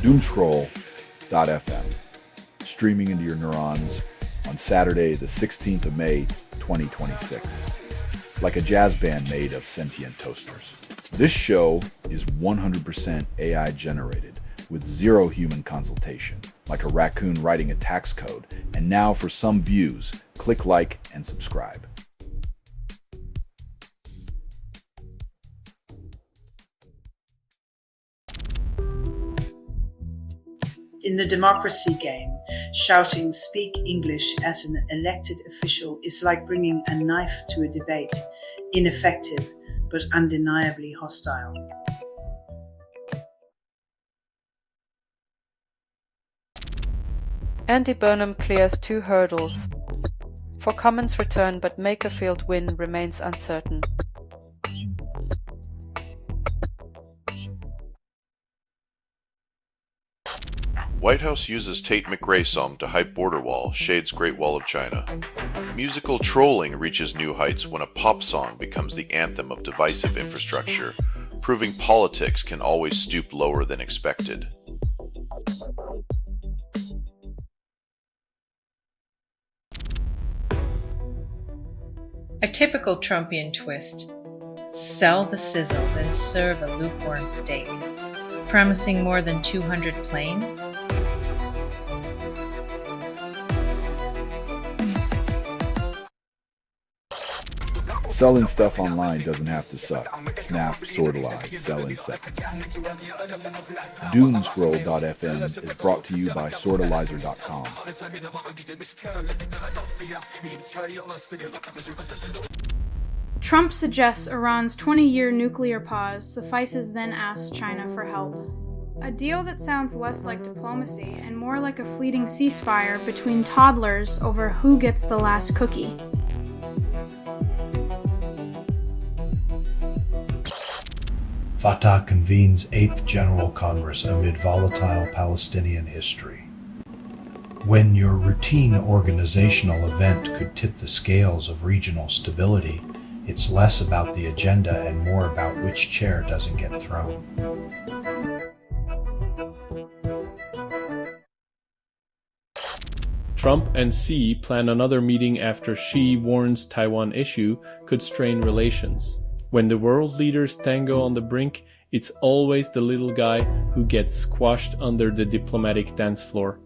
Doomscroll.fm, streaming into your neurons on Saturday, the 16th of May, 2026, like a jazz band made of sentient toasters. This show is 100% AI generated with zero human consultation, like a raccoon writing a tax code. And now for some views, click like and subscribe. In the democracy game, shouting "Speak English" at an elected official is like bringing a knife to a debate, ineffective but undeniably hostile. Andy Burnham clears 2 hurdles. For comments return but Makerfield win remains uncertain. White House uses Tate McRae song to hype border wall, shades Great Wall of China. Musical trolling reaches new heights when a pop song becomes the anthem of divisive infrastructure, proving politics can always stoop lower than expected. A typical Trumpian twist. Sell the sizzle, then serve a lukewarm steak. Promising more than 200 planes? Selling stuff online doesn't have to suck. Snap, sortalize, sell in seconds. Doomscroll.fm is brought to you by sortalizer.com. Trump suggests Iran's 20-year nuclear pause suffices, then asks China for help. A deal that sounds less like diplomacy and more like a fleeting ceasefire between toddlers over who gets the last cookie. Fatah convenes 8th General Congress amid volatile Palestinian history. When your routine organizational event could tip the scales of regional stability, it's less about the agenda and more about which chair doesn't get thrown. Trump and Xi plan another meeting after Xi warns Taiwan issue could strain relations. When the world leaders tango on the brink, it's always the little guy who gets squashed under the diplomatic dance floor.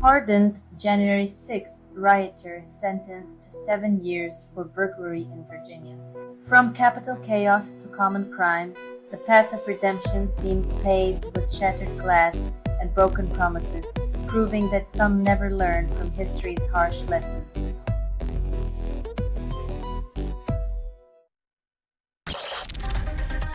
Pardoned January 6 rioter sentenced to 7 years for burglary in Virginia. From capital chaos to common crime, the path of redemption seems paved with shattered glass and broken promises, proving that some never learn from history's harsh lessons.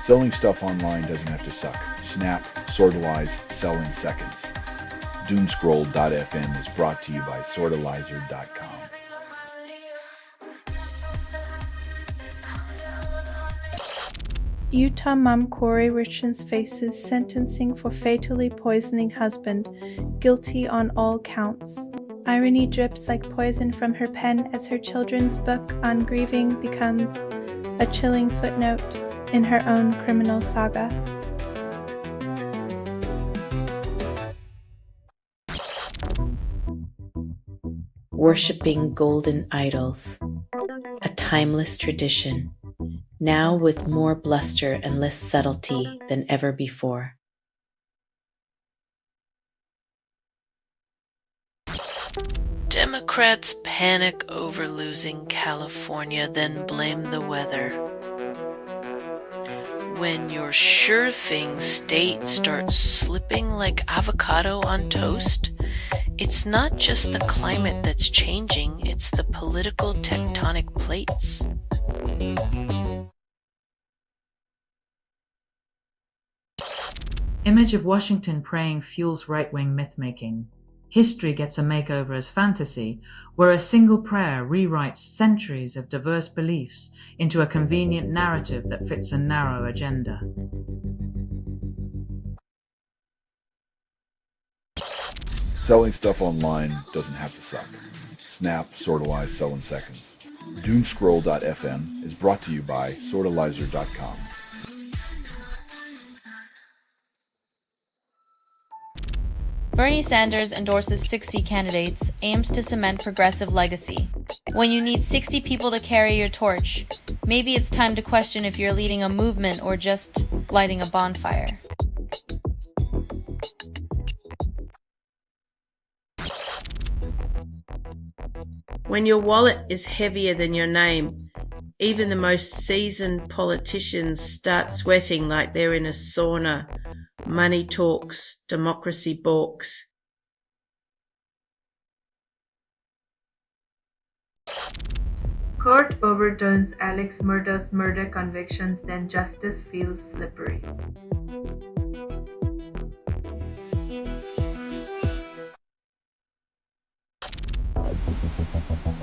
Selling stuff online doesn't have to suck. Snap, sortalize, sell in seconds. Doomscroll.fm is brought to you by sortalizer.com. Utah mom Corey Richards faces sentencing for fatally poisoning husband, guilty on all counts. Irony drips like poison from her pen as her children's book on grieving becomes a chilling footnote in her own criminal saga. Worshipping golden idols, a timeless tradition, now with more bluster and less subtlety than ever before. Democrats panic over losing California, then blame the weather. When your sure thing state starts slipping like avocado on toast, it's not just the climate that's changing, it's the political tectonic plates. Image of Washington praying fuels right-wing myth-making. History gets a makeover as fantasy, where a single prayer rewrites centuries of diverse beliefs into a convenient narrative that fits a narrow agenda. Selling stuff online doesn't have to suck. Snap, sortalize, sell in seconds. Doomscroll.fm is brought to you by Sortalizer.com. Bernie Sanders endorses 60 candidates, aims to cement progressive legacy. When you need 60 people to carry your torch, maybe it's time to question if you're leading a movement or just lighting a bonfire. When your wallet is heavier than your name, even the most seasoned politicians start sweating like they're in a sauna. Money talks, democracy balks. Court overturns Alex Murda's murder convictions, then justice feels slippery.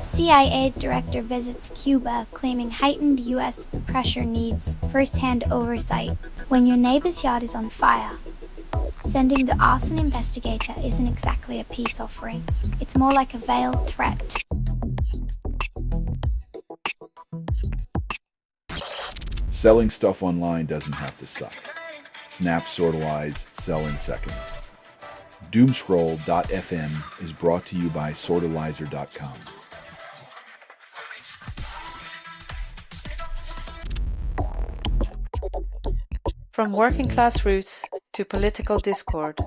CIA director visits Cuba, claiming heightened U.S. pressure needs first-hand oversight when your neighbor's yard is on fire. Sending the arson investigator isn't exactly a peace offering. It's more like a veiled threat. Selling stuff online doesn't have to suck. Snap, sortalize, sell in seconds. Doomscroll.fm is brought to you by Sortalizer.com. From working class roots to political discord,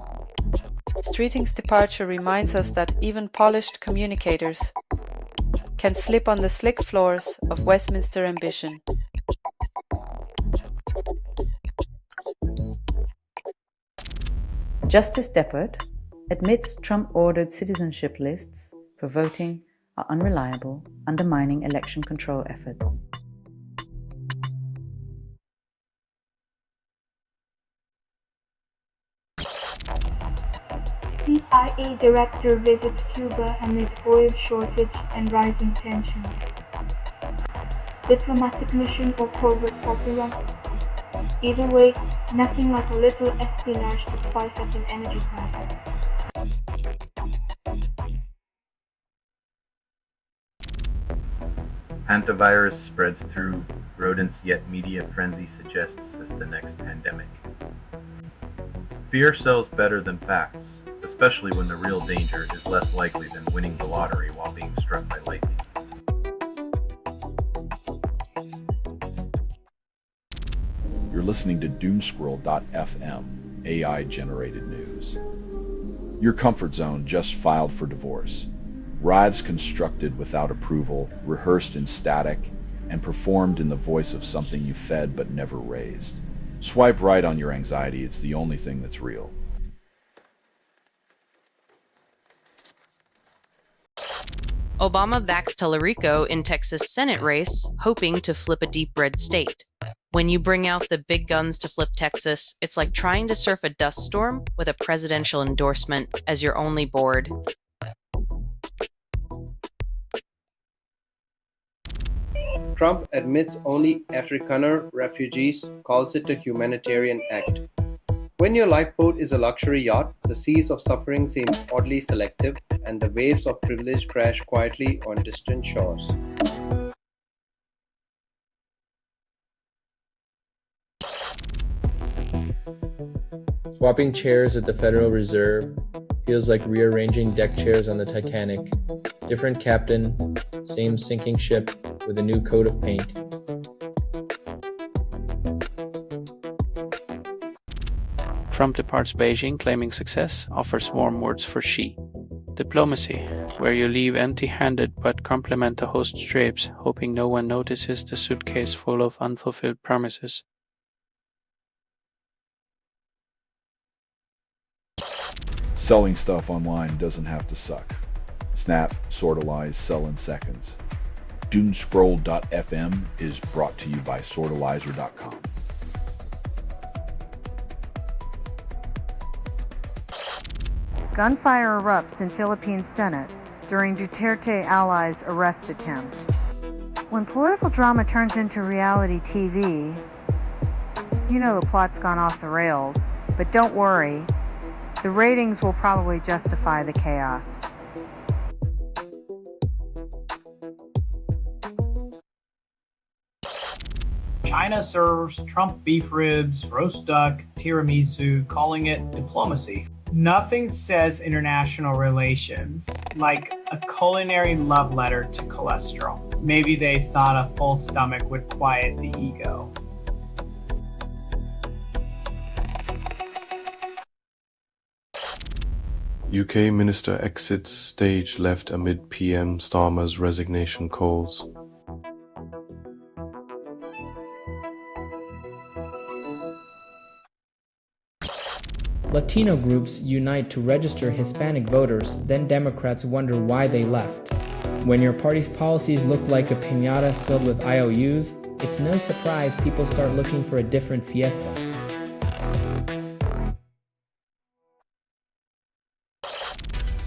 Streeting's departure reminds us that even polished communicators can slip on the slick floors of Westminster ambition. Justice Deppert admits Trump-ordered citizenship lists for voting are unreliable, undermining election control efforts. CIA director visits Cuba amid oil shortage and rising tensions. Diplomatic mission or covert opera? Either way, nothing like a little espionage to spice up an energy crisis. Hantavirus spreads through rodents, yet media frenzy suggests it's the next pandemic. Fear sells better than facts, especially when the real danger is less likely than winning the lottery while being struck by lightning. You're listening to Doomscroll.fm, AI-generated news. Your comfort zone just filed for divorce. Rives constructed without approval, rehearsed in static, and performed in the voice of something you fed but never raised. Swipe right on your anxiety, it's the only thing that's real. Obama backs Tallarico in Texas Senate race, hoping to flip a deep red state. When you bring out the big guns to flip Texas, it's like trying to surf a dust storm with a presidential endorsement as your only board. Trump admits only Afrikaner refugees, calls it a humanitarian act. When your lifeboat is a luxury yacht, the seas of suffering seem oddly selective, and the waves of privilege crash quietly on distant shores. Swapping chairs at the Federal Reserve feels like rearranging deck chairs on the Titanic. Different captain, same sinking ship with a new coat of paint. Trump departs Beijing claiming success, offers warm words for Xi. Diplomacy, where you leave empty-handed but compliment the host's drapes, hoping no one notices the suitcase full of unfulfilled promises. Selling stuff online doesn't have to suck. Snap, sortalize, sell in seconds. Doomscroll.fm is brought to you by Sortalizer.com. Gunfire erupts in Philippine Senate during Duterte allies' arrest attempt. When political drama turns into reality TV, you know the plot's gone off the rails. But don't worry, the ratings will probably justify the chaos. China serves Trump beef ribs, roast duck, tiramisu, calling it diplomacy. Nothing says international relations like a culinary love letter to cholesterol. Maybe they thought a full stomach would quiet the ego. UK Minister exits stage left amid PM Starmer's resignation calls. Latino groups unite to register Hispanic voters, then Democrats wonder why they left. When your party's policies look like a piñata filled with IOUs, it's no surprise people start looking for a different fiesta.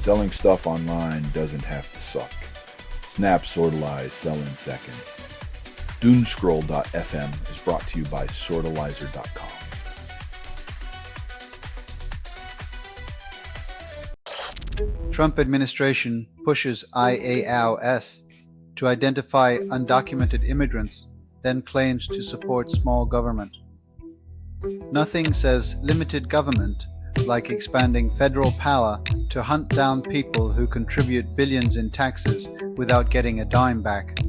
Selling stuff online doesn't have to suck. Snap, sortalize, sell in seconds. Doomscroll.fm is brought to you by sortalizer.com. Trump administration pushes IAOS to identify undocumented immigrants, then claims to support small government. Nothing says limited government like expanding federal power to hunt down people who contribute billions in taxes without getting a dime back.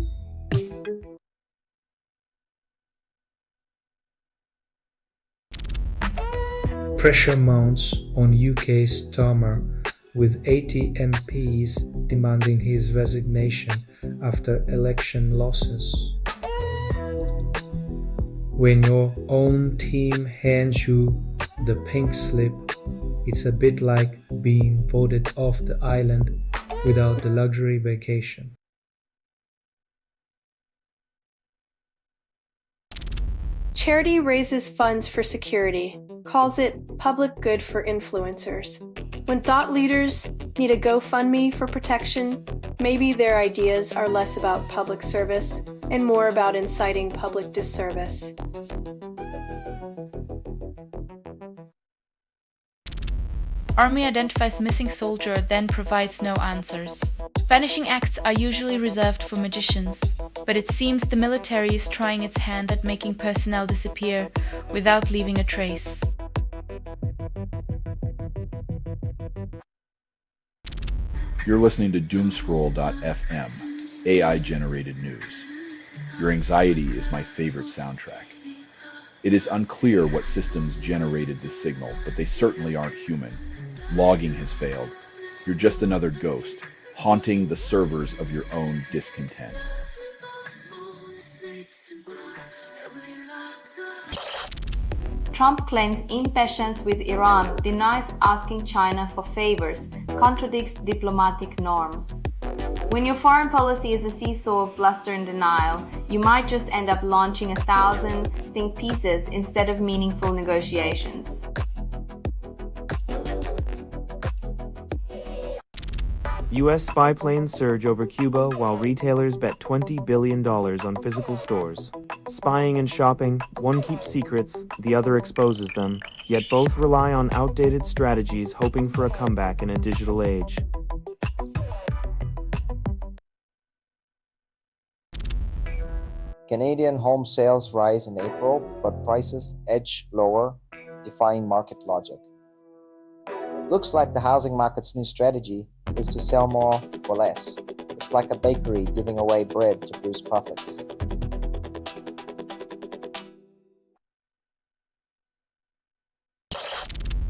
Pressure mounts on UK Starmer, with 80 MPs demanding his resignation after election losses. When your own team hands you the pink slip, it's a bit like being voted off the island without the luxury vacation. Charity raises funds for security, calls it public good for influencers. When thought leaders need a GoFundMe for protection, maybe their ideas are less about public service and more about inciting public disservice. Army identifies missing soldier, then provides no answers. Vanishing acts are usually reserved for magicians, but it seems the military is trying its hand at making personnel disappear without leaving a trace. You're listening to Doomscroll.fm, AI-generated news. Your anxiety is my favorite soundtrack. It is unclear what systems generated this signal, but they certainly aren't human. Logging has failed. You're just another ghost, haunting the servers of your own discontent. Trump claims impatience with Iran, denies asking China for favors, contradicts diplomatic norms. When your foreign policy is a seesaw of bluster and denial, you might just end up launching 1,000 think pieces instead of meaningful negotiations. U.S. spy planes surge over Cuba while retailers bet $20 billion on physical stores. Spying and shopping, one keeps secrets, the other exposes them, yet both rely on outdated strategies hoping for a comeback in a digital age. Canadian home sales rise in April, but prices edge lower, defying market logic. Looks like the housing market's new strategy is to sell more for less. It's like a bakery giving away bread to boost profits.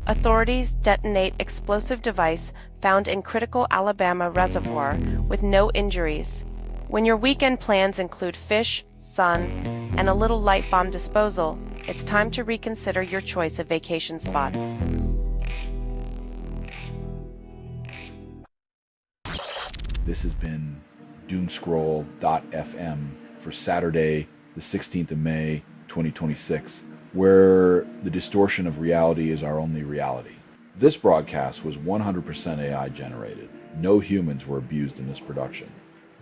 Authorities detonate explosive device found in critical Alabama reservoir with no injuries. When your weekend plans include fish, sun, and a little light bomb disposal, it's time to reconsider your choice of vacation spots. This has been Doomscroll.fm for Saturday, the 16th of May, 2026, where the distortion of reality is our only reality. This broadcast was 100% AI generated. No humans were abused in this production.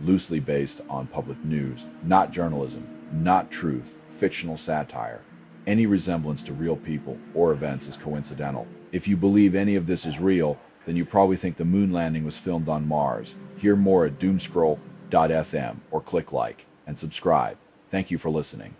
Loosely based on public news, not journalism, not truth, fictional satire. Any resemblance to real people or events is coincidental. If you believe any of this is real, then you probably think the moon landing was filmed on Mars. Hear more at Doomscroll.fm or click like and subscribe. Thank you for listening.